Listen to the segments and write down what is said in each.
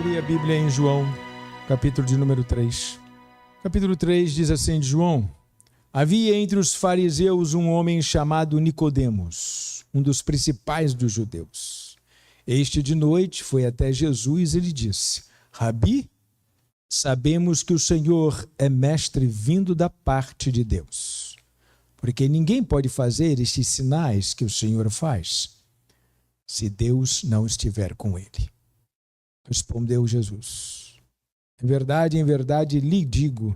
Abrir a Bíblia em João, capítulo de número 3. Capítulo 3 diz assim de João: havia entre os fariseus um homem chamado Nicodemos, um dos principais dos judeus. Este de noite foi até Jesus e lhe disse: Rabi, sabemos que o Senhor é mestre vindo da parte de Deus, porque ninguém pode fazer estes sinais que o Senhor faz, se Deus não estiver com ele. Respondeu Jesus: em verdade lhe digo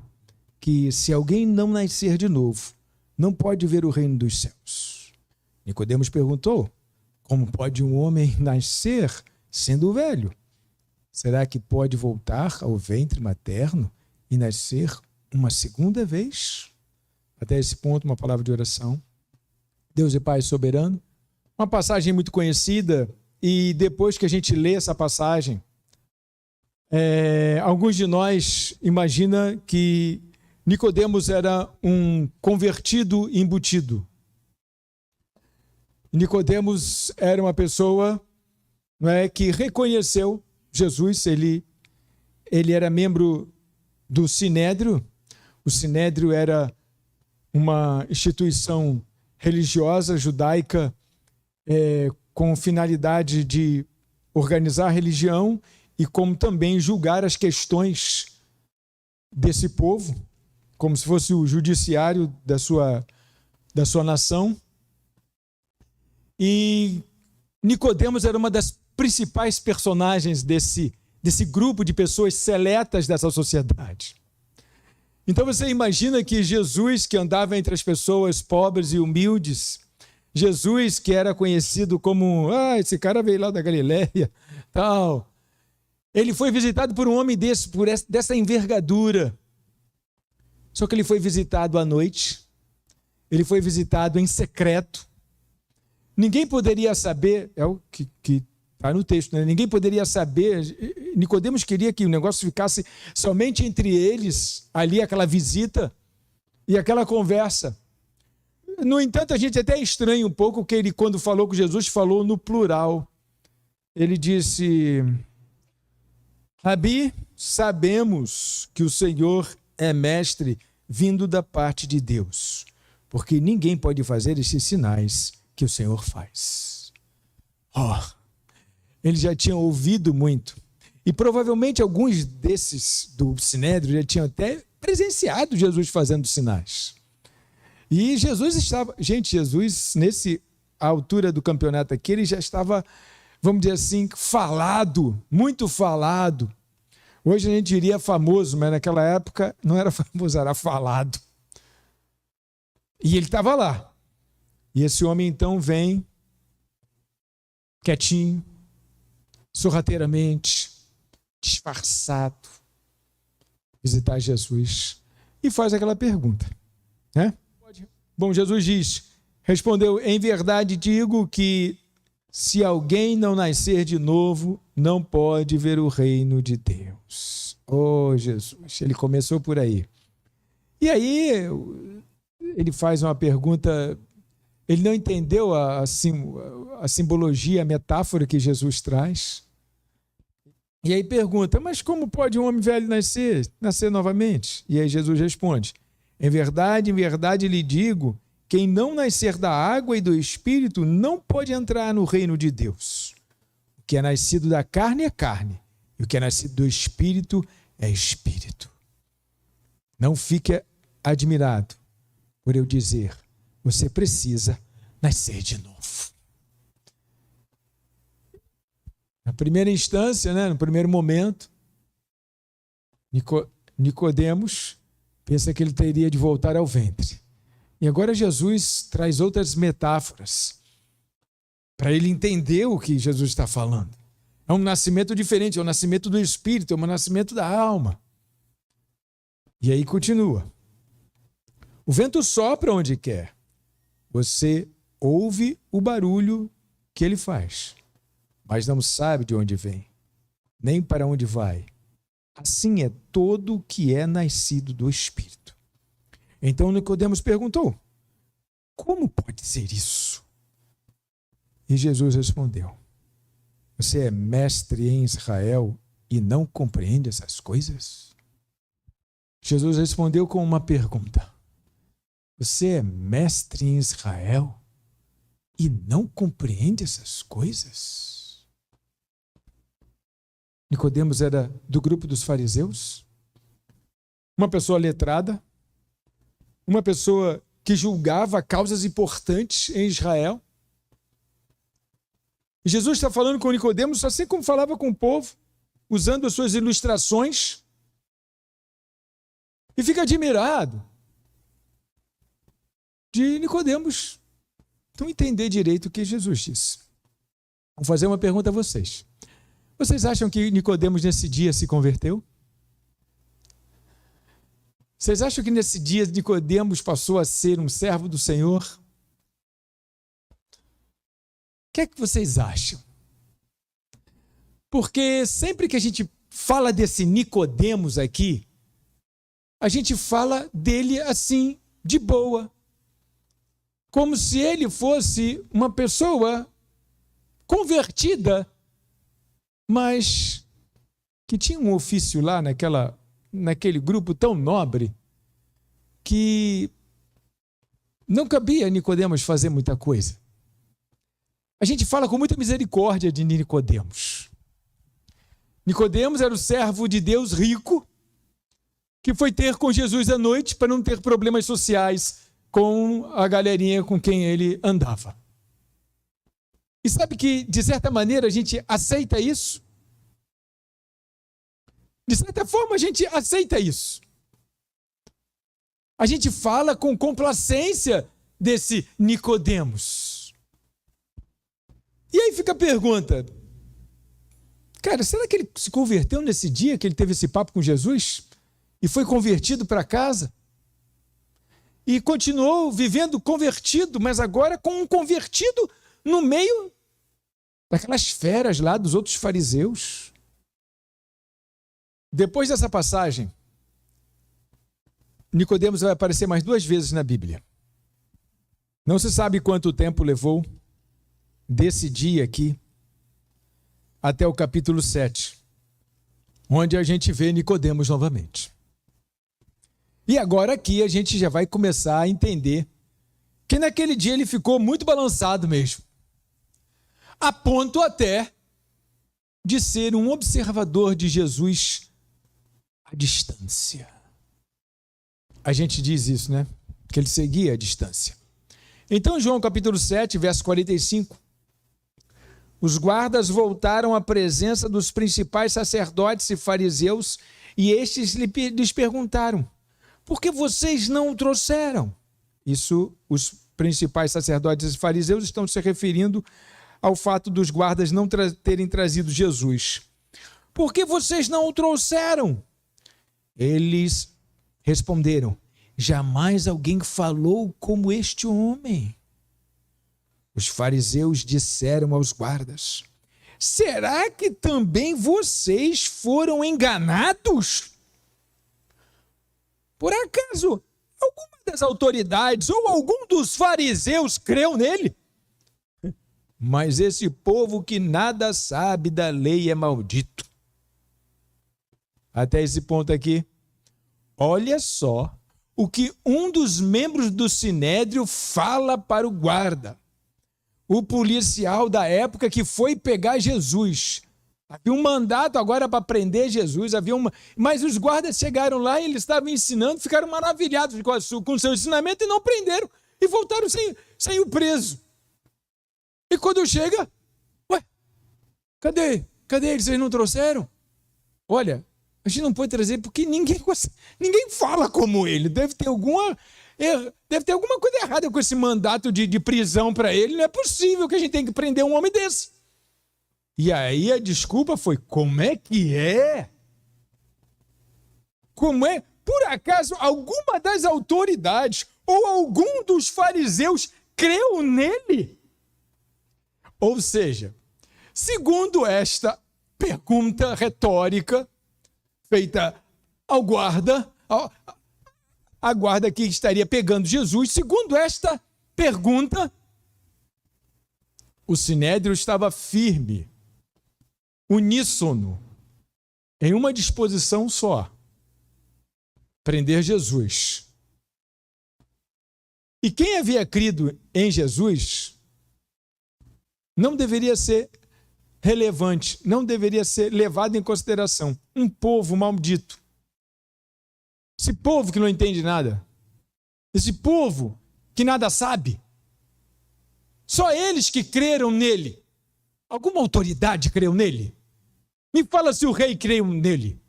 que se alguém não nascer de novo, não pode ver o reino dos céus. Nicodemos perguntou: como pode um homem nascer sendo velho? Será que pode voltar ao ventre materno e nascer uma segunda vez? Até esse ponto, uma palavra de oração. Deus e Pai soberano, uma passagem muito conhecida, e depois que a gente lê essa passagem, alguns de nós imaginam que Nicodemos era um convertido embutido. Nicodemos era uma pessoa, que reconheceu Jesus. Ele era membro do Sinédrio. O Sinédrio era uma instituição religiosa judaica com finalidade de organizar a religião e como também julgar as questões desse povo, como se fosse o judiciário da sua nação. E Nicodemos era uma das principais personagens desse grupo de pessoas seletas dessa sociedade. Então você imagina que Jesus, que andava entre as pessoas pobres e humildes, Jesus, que era conhecido como, esse cara veio lá da Galileia, tal, ele foi visitado por um homem dessa envergadura. Só que ele foi visitado à noite, ele foi visitado em secreto. Ninguém poderia saber, é o que está no texto, né? Ninguém poderia saber. Nicodemos queria que o negócio ficasse somente entre eles, ali aquela visita e aquela conversa. No entanto, a gente até estranha um pouco que ele, quando falou com Jesus, falou no plural. Ele disse: Rabi, sabemos que o Senhor é mestre vindo da parte de Deus, porque ninguém pode fazer esses sinais que o Senhor faz. Ele já tinha ouvido muito. E provavelmente alguns desses do Sinédrio já tinham até presenciado Jesus fazendo sinais. E Jesus estava... Jesus, nessa altura do campeonato aqui, ele já estava, vamos dizer assim, falado, muito falado. Hoje a gente diria famoso, mas naquela época não era famoso, era falado. E ele estava lá. E esse homem então vem quietinho, sorrateiramente, disfarçado, visitar Jesus e faz aquela pergunta, né? Bom, Jesus respondeu: em verdade digo que se alguém não nascer de novo, não pode ver o reino de Deus. Jesus, ele começou por aí. E aí ele faz uma pergunta. Ele não entendeu a simbologia, a metáfora que Jesus traz. E aí pergunta: mas como pode um homem velho nascer novamente? E aí Jesus responde: em verdade lhe digo, quem não nascer da água e do Espírito não pode entrar no reino de Deus. O que é nascido da carne é carne, e o que é nascido do Espírito é Espírito. Não fique admirado por eu dizer: você precisa nascer de novo. Na primeira instância, no primeiro momento, Nicodemos pensa que ele teria de voltar ao ventre. E agora Jesus traz outras metáforas para ele entender o que Jesus está falando. É um nascimento diferente, é o nascimento do Espírito, é o nascimento da alma. E aí continua: o vento sopra onde quer. Você ouve o barulho que ele faz, mas não sabe de onde vem, nem para onde vai. Assim é todo o que é nascido do Espírito. Então Nicodemos perguntou: como pode ser isso? E Jesus respondeu: você é mestre em Israel e não compreende essas coisas? Jesus respondeu com uma pergunta: você é mestre em Israel e não compreende essas coisas? Nicodemos era do grupo dos fariseus, uma pessoa letrada, uma pessoa que julgava causas importantes em Israel. E Jesus está falando com Nicodemos assim como falava com o povo, usando as suas ilustrações, e fica admirado de Nicodemos não entender direito o que Jesus disse. Vou fazer uma pergunta a vocês. Vocês acham que Nicodemos nesse dia se converteu? Vocês acham que nesse dia Nicodemos passou a ser um servo do Senhor? O que é que vocês acham? Porque sempre que a gente fala desse Nicodemos aqui, a gente fala dele assim, de boa, como se ele fosse uma pessoa convertida, mas que tinha um ofício lá naquele grupo tão nobre que não cabia a Nicodemos fazer muita coisa. A gente fala com muita misericórdia de Nicodemos. Nicodemos era o servo de Deus rico que foi ter com Jesus à noite para não ter problemas sociais com a galerinha com quem ele andava. E sabe que, de certa maneira, a gente aceita isso? De certa forma, a gente aceita isso. A gente fala com complacência desse Nicodemos. E aí fica a pergunta: cara, será que ele se converteu nesse dia que ele teve esse papo com Jesus? E foi convertido para casa? E continuou vivendo convertido, mas agora com um convertido no meio daquelas feras lá dos outros fariseus? Depois dessa passagem, Nicodemos vai aparecer mais 2 vezes na Bíblia. Não se sabe quanto tempo levou desse dia aqui até o capítulo 7, onde a gente vê Nicodemos novamente. E agora aqui a gente já vai começar a entender que naquele dia ele ficou muito balançado mesmo, a ponto até de ser um observador de Jesus à distância. A gente diz isso, né? Que ele seguia à distância. Então, João capítulo 7, verso 45. Os guardas voltaram à presença dos principais sacerdotes e fariseus e estes lhes perguntaram: por que vocês não o trouxeram? Isso, os principais sacerdotes e fariseus estão se referindo ao fato dos guardas não terem trazido Jesus. Por que vocês não o trouxeram? Eles responderam: jamais alguém falou como este homem. Os fariseus disseram aos guardas: será que também vocês foram enganados? Por acaso, alguma das autoridades ou algum dos fariseus creu nele? Mas esse povo que nada sabe da lei é maldito. Até esse ponto aqui, olha só o que um dos membros do Sinédrio fala para o guarda, o policial da época que foi pegar Jesus. Havia um mandato agora para prender Jesus, mas os guardas chegaram lá e eles estavam ensinando, ficaram maravilhados com o seu ensinamento e não prenderam, e voltaram sem o preso. E quando chega, ué, cadê eles? Vocês não trouxeram? Olha, a gente não pode trazer porque ninguém fala como ele. Deve ter alguma coisa errada com esse mandato de prisão para ele. Não é possível que a gente tenha que prender um homem desse. E aí a desculpa foi: como é que é? Como é? Por acaso alguma das autoridades ou algum dos fariseus creu nele? Ou seja, segundo esta pergunta retórica feita ao guarda, a guarda que estaria pegando Jesus, segundo esta pergunta, o Sinédrio estava firme, uníssono, em uma disposição só: prender Jesus. E quem havia crido em Jesus não deveria ser relevante, não deveria ser levado em consideração. Um povo maldito. Esse povo que não entende nada. Esse povo que nada sabe. Só eles que creram nele. Alguma autoridade creu nele? Me fala se o rei creu nele.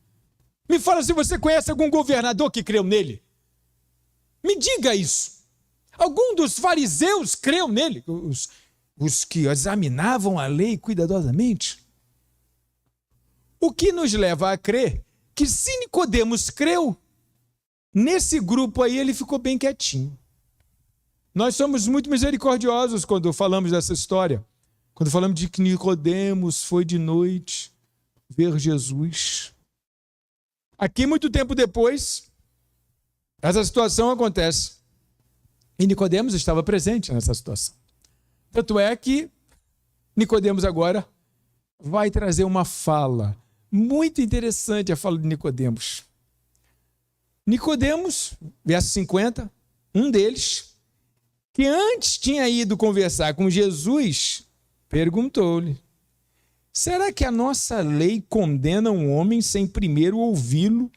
Me fala se você conhece algum governador que creu nele. Me diga isso. Algum dos fariseus creu nele? Os que examinavam a lei cuidadosamente? O que nos leva a crer que se Nicodemos creu, nesse grupo aí ele ficou bem quietinho. Nós somos muito misericordiosos quando falamos dessa história. Quando falamos de que Nicodemos foi de noite ver Jesus. Aqui, muito tempo depois, essa situação acontece. E Nicodemos estava presente nessa situação. Tanto é que Nicodemos agora vai trazer uma fala muito interessante, a fala de Nicodemos. Nicodemos, verso 50, um deles, que antes tinha ido conversar com Jesus, perguntou-lhe: será que a nossa lei condena um homem sem primeiro ouvi-lo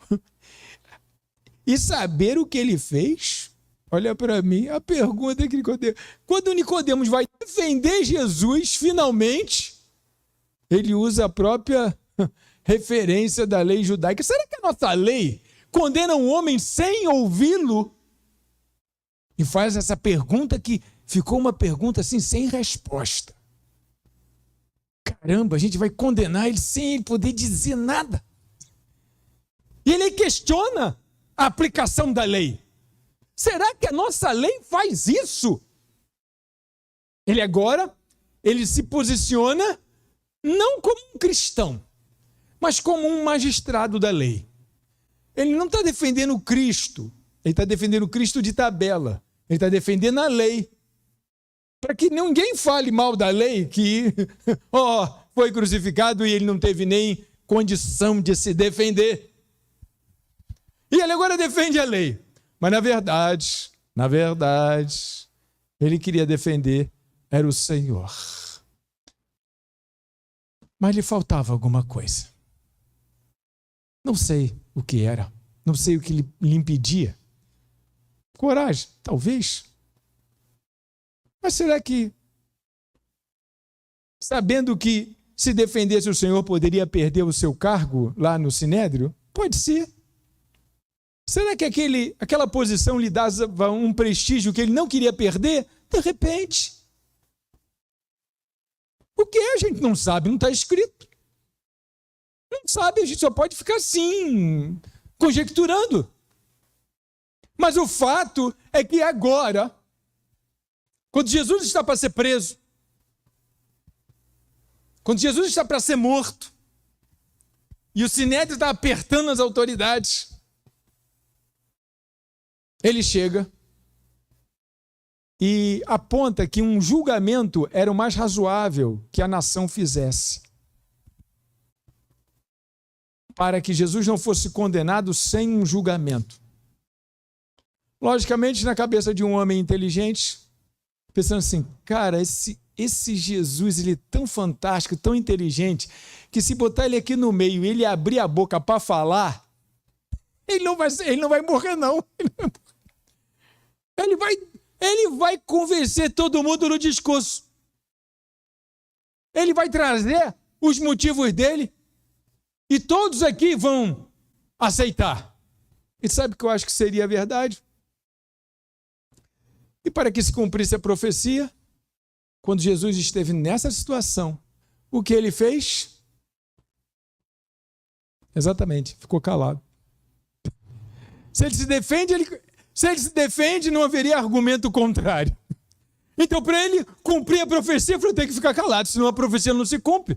e saber o que ele fez? Olha para mim, a pergunta que Nicodemos... Quando Nicodemos vai defender Jesus, finalmente, ele usa a própria referência da lei judaica. Será que a nossa lei condena um homem sem ouvi-lo? E faz essa pergunta que ficou uma pergunta assim, sem resposta. Caramba, a gente vai condenar ele sem ele poder dizer nada. E ele questiona a aplicação da lei. Será que a nossa lei faz isso? Ele se posiciona não como um cristão, mas como um magistrado da lei. Ele não está defendendo Cristo, ele está defendendo Cristo de tabela. Ele está defendendo a lei. Para que ninguém fale mal da lei, que foi crucificado e ele não teve nem condição de se defender. E ele agora defende a lei. Mas na verdade, ele queria defender era o Senhor. Mas lhe faltava alguma coisa. Não sei o que era. Não sei o que lhe impedia. Coragem, talvez. Mas será que, sabendo que se defendesse o Senhor poderia perder o seu cargo lá no Sinédrio? Pode ser. Será que aquela posição lhe dava um prestígio que ele não queria perder? De repente. O que a gente não sabe, não está escrito. Não sabe, a gente só pode ficar assim, conjecturando. Mas o fato é que agora, quando Jesus está para ser preso, quando Jesus está para ser morto, e o Sinédrio está apertando as autoridades, ele chega e aponta que um julgamento era o mais razoável que a nação fizesse, para que Jesus não fosse condenado sem um julgamento. Logicamente, na cabeça de um homem inteligente, pensando assim, cara, esse Jesus, ele é tão fantástico, tão inteligente, que se botar ele aqui no meio e ele abrir a boca para falar, ele não vai morrer, não. Ele vai convencer todo mundo no discurso. Ele vai trazer os motivos dele e todos aqui vão aceitar. E sabe o que eu acho que seria a verdade? E para que se cumprisse a profecia, quando Jesus esteve nessa situação, o que ele fez? Exatamente, ficou calado. Se ele se defende, não haveria argumento contrário. Então, para ele cumprir a profecia, ele tem que ficar calado, senão a profecia não se cumpre.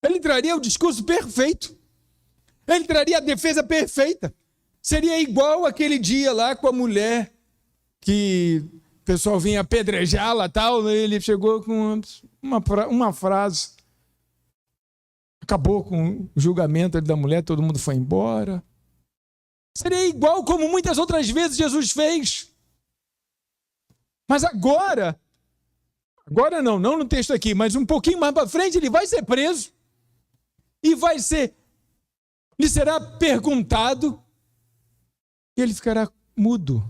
Ele traria o discurso perfeito. Ele traria a defesa perfeita. Seria igual aquele dia lá com a mulher que o pessoal vinha apedrejá-la e tal. Ele chegou com uma frase. acabou com o julgamento da mulher, todo mundo foi embora. Seria igual como muitas outras vezes Jesus fez. Mas agora não no texto aqui, mas um pouquinho mais para frente, ele vai ser preso e lhe será perguntado e ele ficará mudo,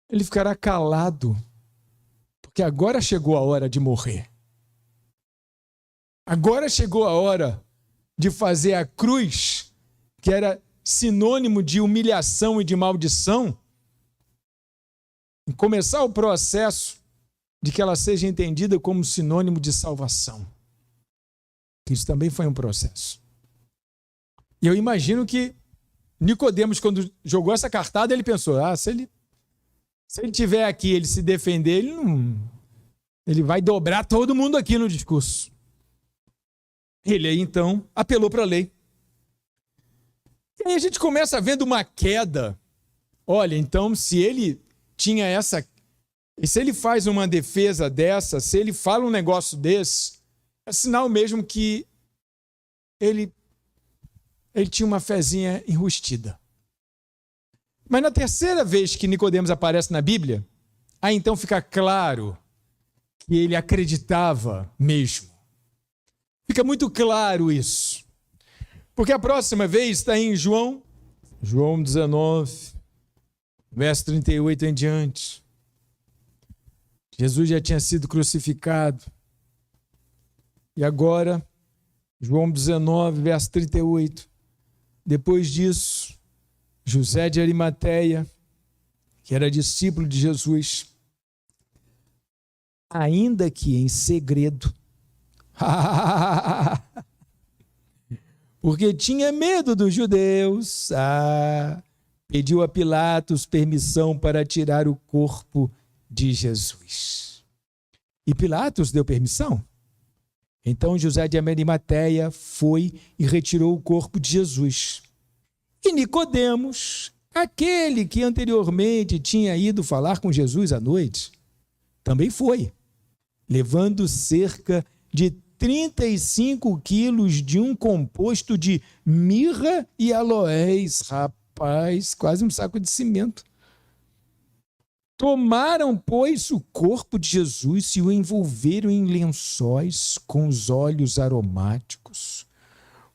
ele ficará calado, porque agora chegou a hora de morrer. Agora chegou a hora de fazer a cruz, que era sinônimo de humilhação e de maldição, e começar o processo de que ela seja entendida como sinônimo de salvação. Isso também foi um processo. E eu imagino que Nicodemos, quando jogou essa cartada, ele pensou, se ele tiver aqui, ele se defender, ele vai dobrar todo mundo aqui no discurso. Ele aí, então, apelou para a lei. E aí a gente começa vendo uma queda. Olha, então, se ele tinha essa... E se ele faz uma defesa dessa, se ele fala um negócio desse, é sinal mesmo que ele tinha uma fezinha enrustida. Mas na terceira vez que Nicodemos aparece na Bíblia, aí então fica claro que ele acreditava mesmo. Fica muito claro isso. Porque a próxima vez está em João 19, verso 38 em diante. Jesus já tinha sido crucificado. E agora, João 19, verso 38. Depois disso, José de Arimateia, que era discípulo de Jesus, ainda que em segredo, porque tinha medo dos judeus, pediu a Pilatos permissão para tirar o corpo de Jesus. E Pilatos deu permissão. Então José de Arimateia foi e retirou o corpo de Jesus. E Nicodemos, aquele que anteriormente tinha ido falar com Jesus à noite, também foi, levando cerca de 35 quilos de um composto de mirra e aloés. Rapaz, quase um saco de cimento. Tomaram, pois, o corpo de Jesus e o envolveram em lençóis com os óleos aromáticos,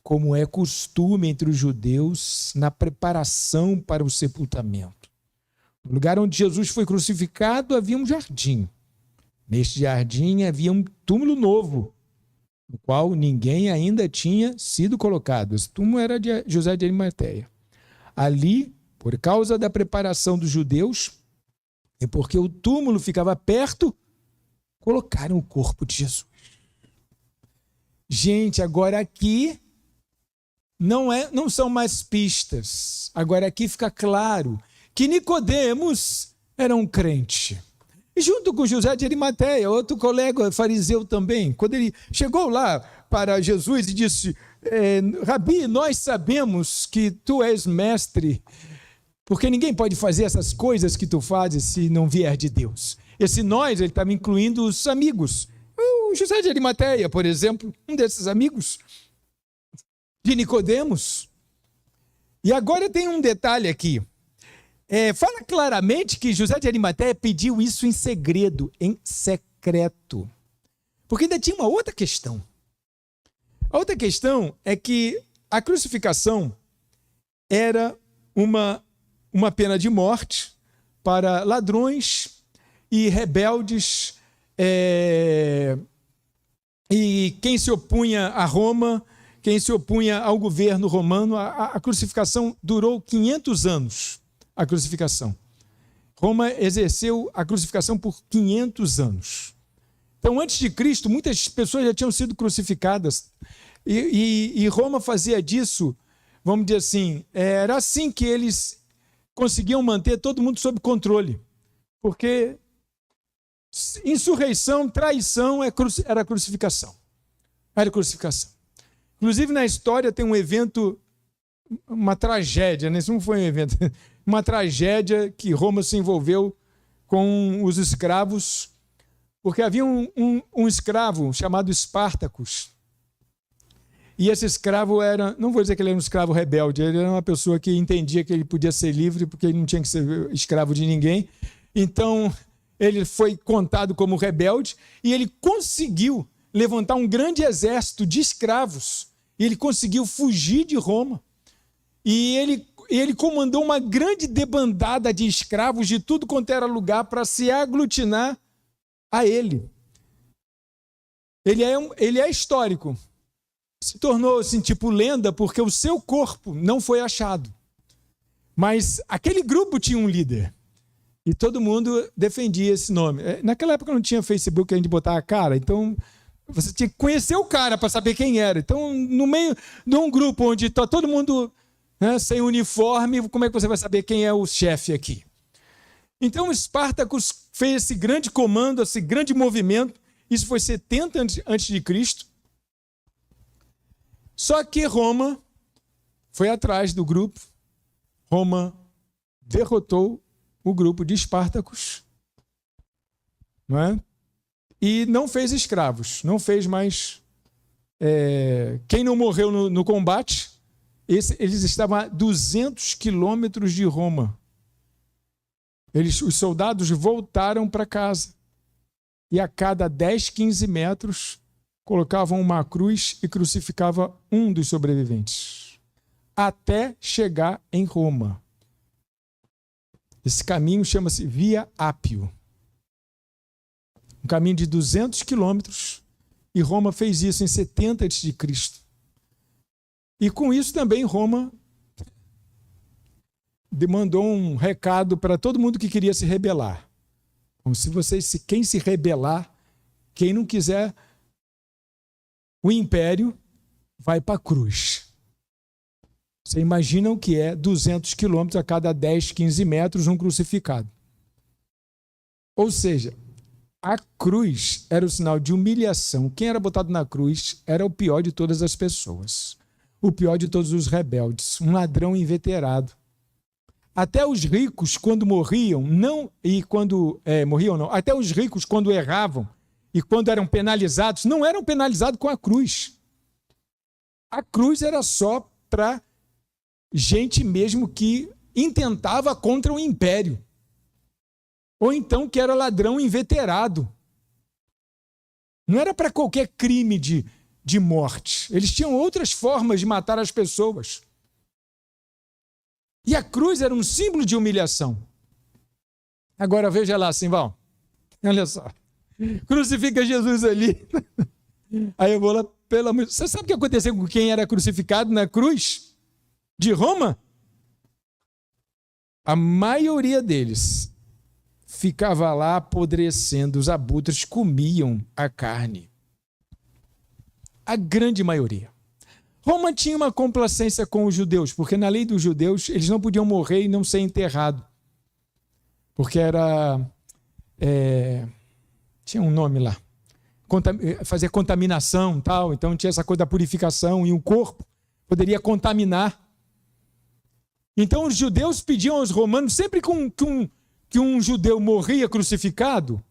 como é costume entre os judeus na preparação para o sepultamento. No lugar onde Jesus foi crucificado havia um jardim. Neste jardim havia um túmulo novo, no qual ninguém ainda tinha sido colocado. Esse túmulo era de José de Arimateia. Ali, por causa da preparação dos judeus, e porque o túmulo ficava perto, colocaram o corpo de Jesus. Gente, agora aqui não são mais pistas. Agora aqui fica claro que Nicodemos era um crente. E junto com José de Arimateia, outro colega fariseu também, quando ele chegou lá para Jesus e disse, Rabi, nós sabemos que tu és mestre, porque ninguém pode fazer essas coisas que tu fazes se não vier de Deus. Esse nós, ele estava incluindo os amigos. O José de Arimateia, por exemplo, um desses amigos de Nicodemos. E agora tem um detalhe aqui. Fala claramente que José de Arimateia pediu isso em segredo, em secreto. Porque ainda tinha uma outra questão. A outra questão é que a crucificação era uma pena de morte para ladrões e rebeldes, e quem se opunha a Roma, quem se opunha ao governo romano. A crucificação durou 500 anos. A crucificação. Roma exerceu a crucificação por 500 anos. Então, antes de Cristo, muitas pessoas já tinham sido crucificadas. E Roma fazia disso, vamos dizer assim, era assim que eles conseguiam manter todo mundo sob controle. Porque insurreição, traição era crucificação. Era crucificação. Inclusive, na história tem um evento, uma tragédia, né? Isso não foi um evento, uma tragédia que Roma se envolveu com os escravos, porque havia um escravo chamado Espartacus. E esse escravo era, não vou dizer que ele era um escravo rebelde, ele era uma pessoa que entendia que ele podia ser livre porque ele não tinha que ser escravo de ninguém. Então, ele foi contado como rebelde e ele conseguiu levantar um grande exército de escravos. Ele conseguiu fugir de Roma. E ele comandou uma grande debandada de escravos de tudo quanto era lugar para se aglutinar a ele. Ele é histórico. Se tornou assim, tipo lenda porque o seu corpo não foi achado. Mas aquele grupo tinha um líder. E todo mundo defendia esse nome. Naquela época não tinha Facebook, a gente botar a cara. Então, você tinha que conhecer o cara para saber quem era. Então, no meio de um grupo onde está todo mundo, né, sem uniforme, como é que você vai saber quem é o chefe aqui? Então, Espartacus fez esse grande comando, esse grande movimento. Isso foi 70 antes de Cristo. Só que Roma foi atrás do grupo. Roma derrotou o grupo de Espartacus, não é? E não fez escravos, não fez mais... quem não morreu no combate, eles estavam a 200 quilômetros de Roma. Os soldados voltaram para casa e a cada 10, 15 metros colocavam uma cruz e crucificavam um dos sobreviventes, até chegar em Roma. Esse caminho chama-se Via Ápio. Um caminho de 200 quilômetros, e Roma fez isso em 70 a.C. E com isso também Roma demandou um recado para todo mundo que queria se rebelar. Então, quem se rebelar, quem não quiser o império, vai para a cruz. Você imagina o que é 200 quilômetros a cada 10, 15 metros, um crucificado. Ou seja, a cruz era o sinal de humilhação. Quem era botado na cruz era o pior de todas as pessoas. O pior de todos os rebeldes. Um ladrão inveterado. Até os ricos, quando morriam, até os ricos, quando erravam e quando eram penalizados, não eram penalizados com a cruz. A cruz era só para gente mesmo que intentava contra o império. Ou então que era ladrão inveterado. Não era para qualquer crime de morte. Eles tinham outras formas de matar as pessoas. E a cruz era um símbolo de humilhação. Agora veja lá, Simval. Olha só. Crucifica Jesus ali. Aí eu vou lá, pelo amor. Você sabe o que aconteceu com quem era crucificado na cruz de Roma? A maioria deles ficava lá apodrecendo, os abutres comiam a carne. A grande maioria. Roma tinha uma complacência com os judeus, porque na lei dos judeus eles não podiam morrer e não ser enterrados. Porque tinha um nome lá. Fazer contaminação e tal, então tinha essa coisa da purificação e o corpo poderia contaminar. Então os judeus pediam aos romanos, sempre que um judeu morria crucificado,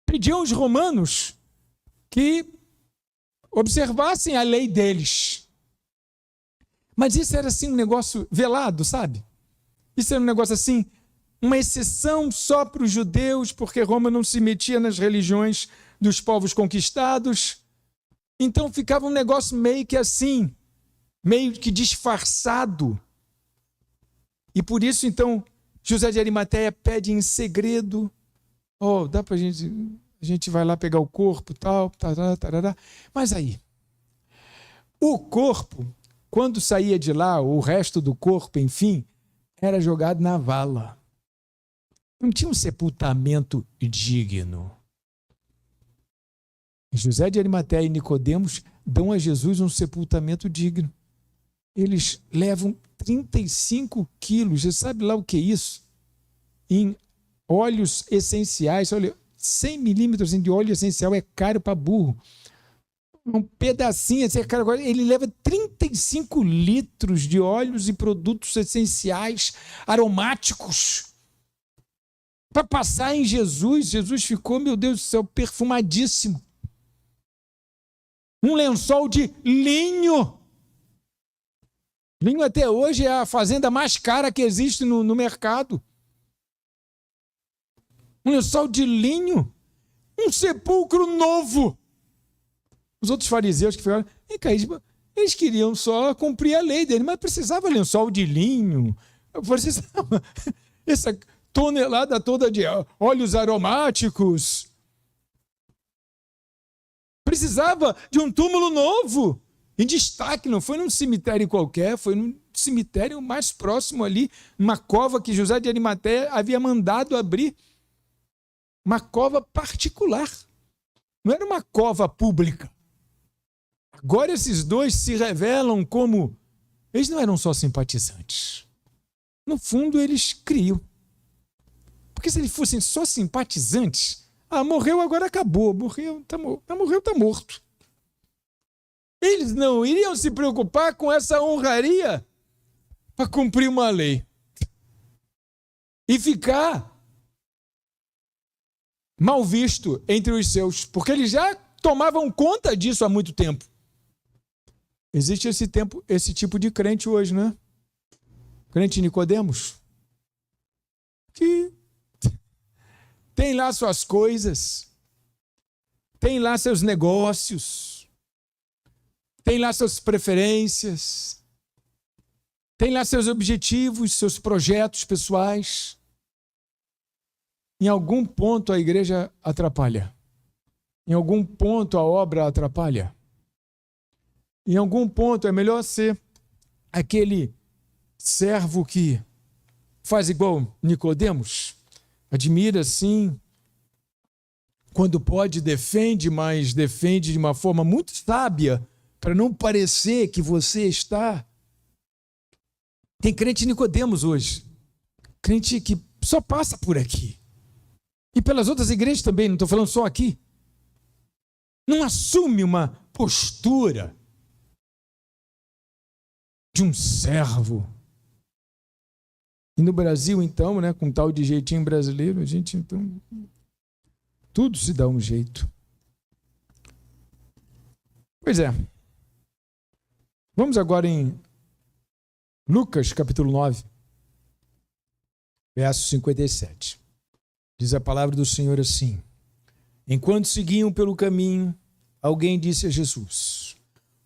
pediam aos romanos que observassem a lei deles. Mas isso era assim um negócio velado, sabe? Isso era um negócio assim, uma exceção só para os judeus, porque Roma não se metia nas religiões dos povos conquistados. Então ficava um negócio meio que assim, meio que disfarçado. E por isso, então, José de Arimateia pede em segredo, dá pra gente, a gente vai lá pegar o corpo, tal, tarará. Mas aí, o corpo, quando saía de lá, o resto do corpo, enfim, era jogado na vala. Não tinha um sepultamento digno. José de Arimateia e Nicodemos dão a Jesus um sepultamento digno. Eles levam 35 quilos, você sabe lá o que é isso? Em óleos essenciais, olha, 100 milímetros de óleo essencial é caro para burro. Um pedacinho, assim, agora ele leva 35 litros de óleos e produtos essenciais, aromáticos, para passar em Jesus. Jesus ficou, meu Deus do céu, perfumadíssimo. Um lençol de linho. Linho até hoje é a fazenda mais cara que existe no mercado. Um lençol de linho. Um sepulcro novo. Os outros fariseus que falaram, eles queriam só cumprir a lei dele, mas precisava lençol de linho, precisava essa tonelada toda de óleos aromáticos. Precisava de um túmulo novo, em destaque, não foi num cemitério qualquer, foi num cemitério mais próximo ali, uma cova que José de Arimateia havia mandado abrir, uma cova particular, não era uma cova pública. Agora esses dois se revelam como, eles não eram só simpatizantes, no fundo eles criam, porque se eles fossem só simpatizantes, morreu, agora acabou, morreu, tá morto. Eles não iriam se preocupar com essa honraria para cumprir uma lei e ficar mal visto entre os seus, porque eles já tomavam conta disso há muito tempo. Existe esse tipo de crente hoje, né? Crente Nicodemos, que tem lá suas coisas, tem lá seus negócios, tem lá suas preferências, tem lá seus objetivos, seus projetos pessoais. Em algum ponto a igreja atrapalha. Em algum ponto a obra atrapalha. Em algum ponto é melhor ser aquele servo que faz igual Nicodemos, admira sim, quando pode defende, mas defende de uma forma muito sábia, para não parecer que você está... Tem crente Nicodemos hoje, crente que só passa por aqui. E pelas outras igrejas também, não estou falando só aqui. Não assume uma postura de um servo. E no Brasil, então, né, com tal de jeitinho brasileiro, a gente, então, tudo se dá um jeito. Pois é. Vamos agora em Lucas, capítulo 9, verso 57. Diz a palavra do Senhor assim: enquanto seguiam pelo caminho, alguém disse a Jesus: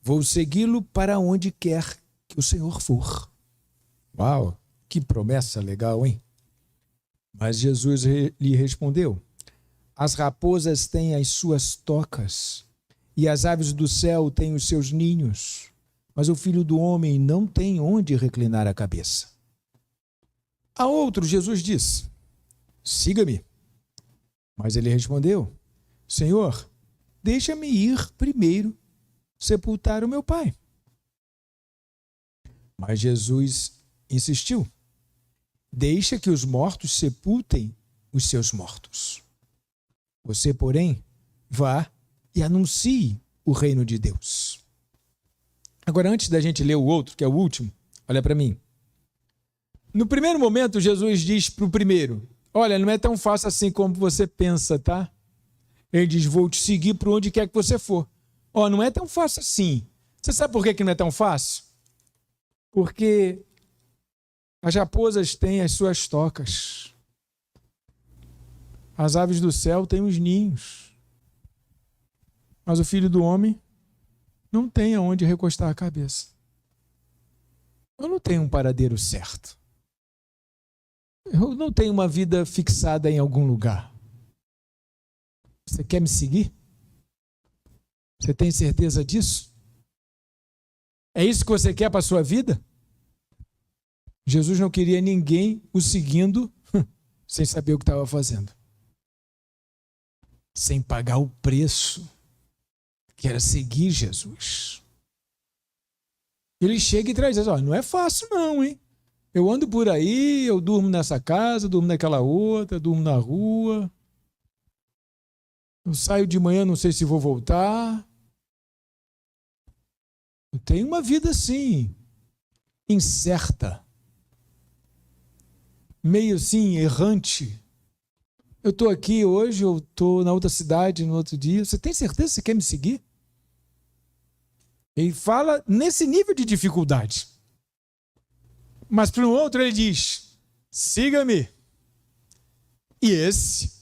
vou segui-lo para onde quer que o Senhor for. Uau, que promessa legal, hein? Mas Jesus lhe respondeu: as raposas têm as suas tocas, e as aves do céu têm os seus ninhos, mas o Filho do Homem não tem onde reclinar a cabeça. A outro, Jesus disse: siga-me. Mas ele respondeu: Senhor, deixa-me ir primeiro sepultar o meu pai. Mas Jesus insistiu: deixa que os mortos sepultem os seus mortos. Você, porém, vá e anuncie o reino de Deus. Agora, antes da gente ler o outro, que é o último, olha para mim. No primeiro momento, Jesus diz para o primeiro: olha, não é tão fácil assim como você pensa, tá? Ele diz: vou te seguir para onde quer que você for. Não é tão fácil assim. Você sabe por que não é tão fácil? Porque as raposas têm as suas tocas. As aves do céu têm os ninhos. Mas o Filho do Homem não tem aonde recostar a cabeça. Eu não tenho um paradeiro certo. Eu não tenho uma vida fixada em algum lugar. Você quer me seguir? Você tem certeza disso? É isso que você quer para a sua vida? Jesus não queria ninguém o seguindo sem saber o que estava fazendo. Sem pagar o preço que era seguir Jesus. Ele chega e traz: não é fácil não, hein? Eu ando por aí, eu durmo nessa casa, durmo naquela outra, durmo na rua. Eu saio de manhã, não sei se vou voltar. Eu tenho uma vida assim, incerta. Meio assim, errante. Eu estou aqui hoje, eu estou na outra cidade no outro dia. Você tem certeza que você quer me seguir? Ele fala nesse nível de dificuldade. Mas para um outro ele diz, siga-me. E esse?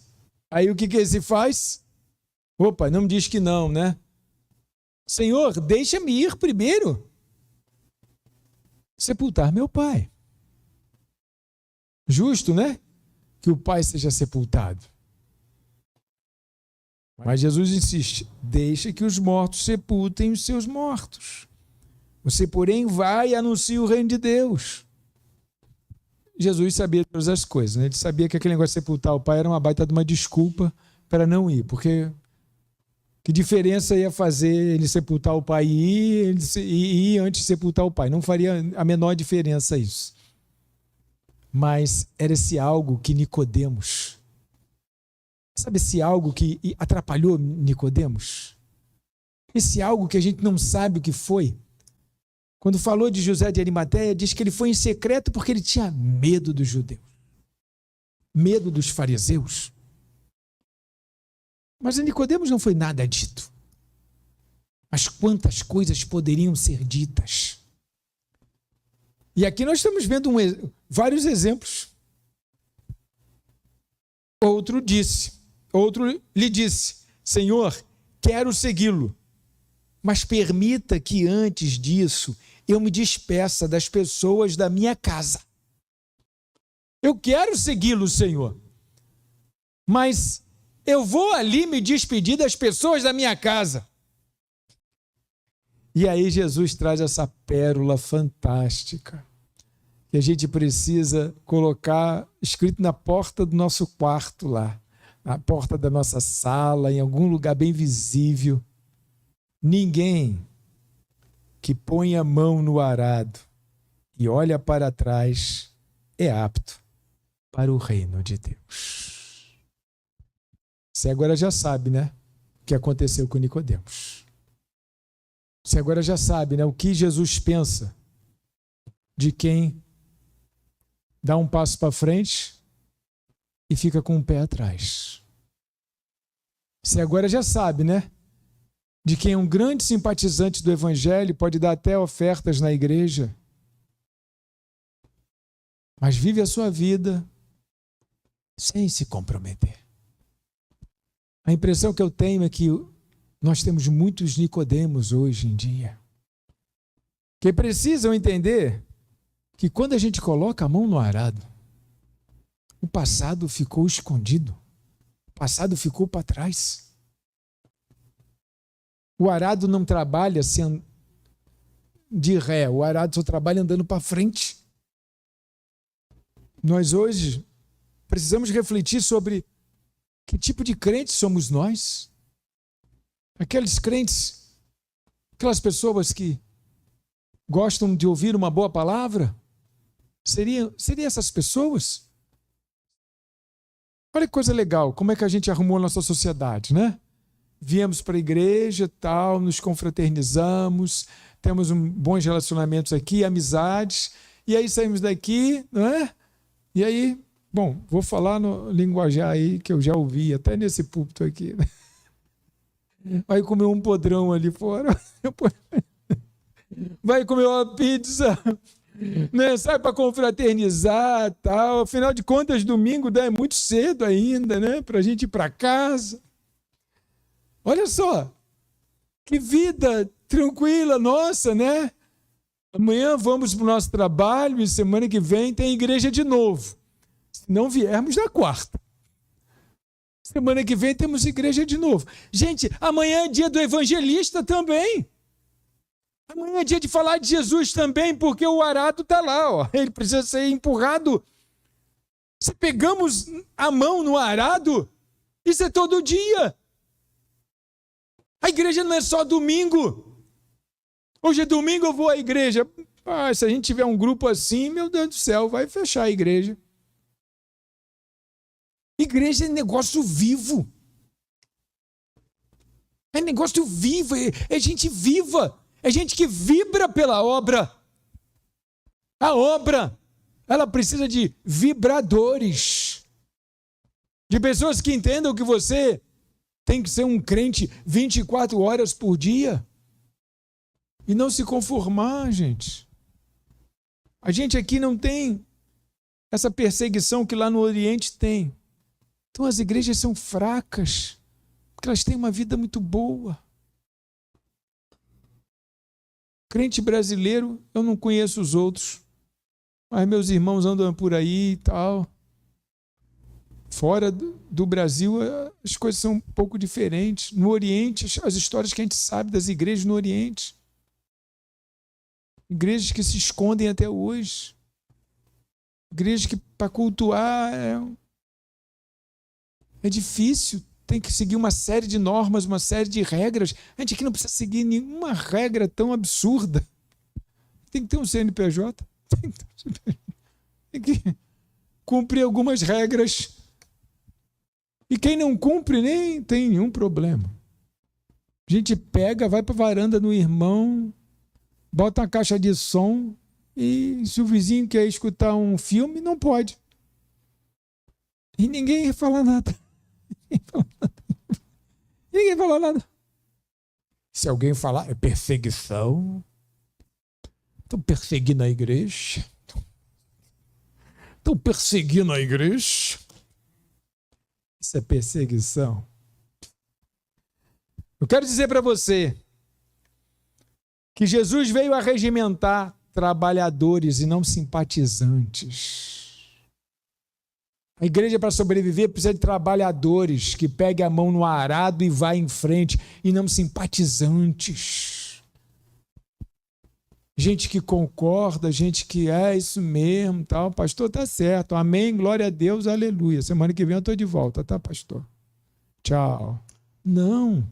Aí o que esse faz? Opa, não me diz que não, né? Senhor, deixa-me ir primeiro sepultar meu pai. Justo, né? Que o pai seja sepultado. Mas Jesus insiste, deixa que os mortos sepultem os seus mortos. Você, porém, vai e anuncia o reino de Deus. Jesus sabia todas as coisas, né? Ele sabia que aquele negócio de sepultar o pai era uma baita de uma desculpa para não ir, porque que diferença ia fazer ele sepultar o pai e ir antes de sepultar o pai? Não faria a menor diferença isso. Mas era esse algo que Nicodemos, sabe esse algo que atrapalhou Nicodemos? Esse algo que a gente não sabe o que foi. Quando falou de José de Arimateia, diz que ele foi em secreto porque ele tinha medo dos judeus, medo dos fariseus. Mas a Nicodemos não foi nada dito. Mas quantas coisas poderiam ser ditas? E aqui nós estamos vendo vários exemplos. Outro lhe disse, Senhor, quero segui-lo, mas permita que antes disso eu me despeça das pessoas da minha casa. Eu quero segui-lo, Senhor, mas eu vou ali me despedir das pessoas da minha casa. E aí Jesus traz essa pérola fantástica, que a gente precisa colocar escrito na porta do nosso quarto lá, na porta da nossa sala, em algum lugar bem visível. Ninguém que põe a mão no arado e olha para trás é apto para o reino de Deus. Você agora já sabe, né? O que aconteceu com Nicodemos. Você agora já sabe, né? O que Jesus pensa de quem dá um passo para frente e fica com o pé atrás. Você agora já sabe, né? De quem é um grande simpatizante do Evangelho, pode dar até ofertas na igreja, mas vive a sua vida sem se comprometer. A impressão que eu tenho é que nós temos muitos Nicodemos hoje em dia, que precisam entender que quando a gente coloca a mão no arado, o passado ficou escondido, o passado ficou para trás. O arado não trabalha de ré, o arado só trabalha andando para frente. Nós hoje precisamos refletir sobre que tipo de crentes somos nós. Aqueles crentes, aquelas pessoas que gostam de ouvir uma boa palavra, seriam essas pessoas? Olha que coisa legal, como é que a gente arrumou a nossa sociedade, né? Viemos para a igreja, tal, nos confraternizamos, temos bons relacionamentos aqui, amizades, e aí saímos daqui, não é? E aí, bom, vou falar no linguajar aí que eu já ouvi, até nesse púlpito aqui, né? Vai comer um podrão ali fora, vai comer uma pizza, né? Sai para confraternizar, tal. Afinal de contas, domingo é muito cedo ainda, né? Para a gente ir para casa. Olha só, que vida tranquila nossa, né? Amanhã vamos para o nosso trabalho e semana que vem tem igreja de novo. Se não viermos na quarta. Semana que vem temos igreja de novo. Gente, amanhã é dia do evangelista também. Amanhã é dia de falar de Jesus também, porque o arado está lá, ó. Ele precisa ser empurrado. Se pegamos a mão no arado, isso é todo dia. A igreja não é só domingo. Hoje é domingo, eu vou à igreja. Se a gente tiver um grupo assim, meu Deus do céu, vai fechar a igreja. Igreja é negócio vivo. É negócio vivo, é gente viva. É gente que vibra pela obra. A obra, ela precisa de vibradores. De pessoas que entendam que você tem que ser um crente 24 horas por dia. E não se conformar, gente. A gente aqui não tem essa perseguição que lá no Oriente tem. Então as igrejas são fracas, porque elas têm uma vida muito boa. Crente brasileiro, eu não conheço os outros, mas meus irmãos andam por aí e tal. Fora do Brasil, as coisas são um pouco diferentes. No Oriente, as histórias que a gente sabe das igrejas no Oriente. Igrejas que se escondem até hoje. Igrejas que para cultuar é difícil. Tem que seguir uma série de normas, uma série de regras. A gente aqui não precisa seguir nenhuma regra tão absurda. Tem que ter um CNPJ. Tem que cumprir algumas regras. E quem não cumpre nem tem nenhum problema. A gente pega, vai para a varanda no irmão, bota uma caixa de som e se o vizinho quer escutar um filme, não pode. E ninguém fala nada. Ninguém fala nada. Se alguém falar, é perseguição. Estão perseguindo a igreja. Estão perseguindo a igreja. Isso é perseguição. Eu quero dizer para você que Jesus veio a regimentar trabalhadores e não simpatizantes. A igreja, para sobreviver, precisa de trabalhadores que peguem a mão no arado e vá em frente, e não simpatizantes. Gente que concorda, gente que é isso mesmo, tal. Pastor, tá certo. Amém, glória a Deus, aleluia. Semana que vem eu estou de volta, tá, pastor? Tchau. Não.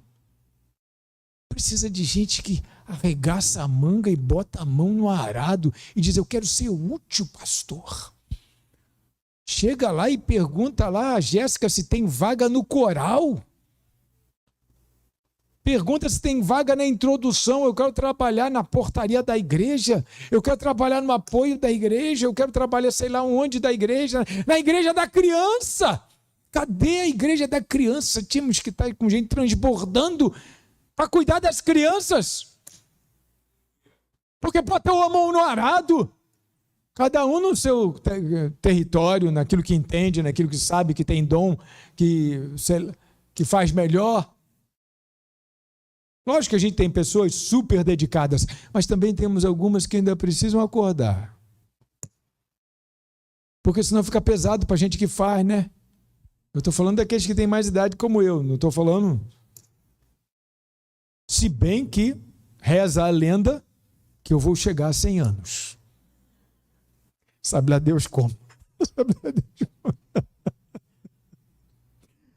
Precisa de gente que arregaça a manga e bota a mão no arado e diz, eu quero ser útil, pastor. Chega lá e pergunta lá a Jéssica se tem vaga no coral. Pergunta se tem vaga na introdução. Eu quero trabalhar na portaria da igreja. Eu quero trabalhar no apoio da igreja. Eu quero trabalhar sei lá onde da igreja. Na igreja da criança. Cadê a igreja da criança? Tínhamos que estar com gente transbordando para cuidar das crianças. Porque pode ter uma mão no arado. Cada um no seu território, naquilo que entende, naquilo que sabe, que tem dom, que faz melhor. Lógico que a gente tem pessoas super dedicadas, mas também temos algumas que ainda precisam acordar. Porque senão fica pesado para a gente que faz, né? Eu estou falando daqueles que têm mais idade como eu, não estou falando... Se bem que reza a lenda que eu vou chegar a 100 anos. Sabe lá Deus como. Sabe lá Deus como.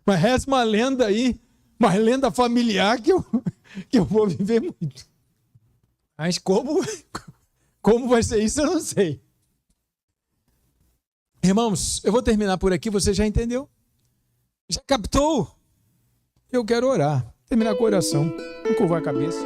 Mas reza uma lenda aí, uma lenda familiar que eu vou viver muito. Mas como vai ser isso, eu não sei. Irmãos, eu vou terminar por aqui, você já entendeu? Já captou? Eu quero orar. Terminar com a oração. Vamos curvar a cabeça.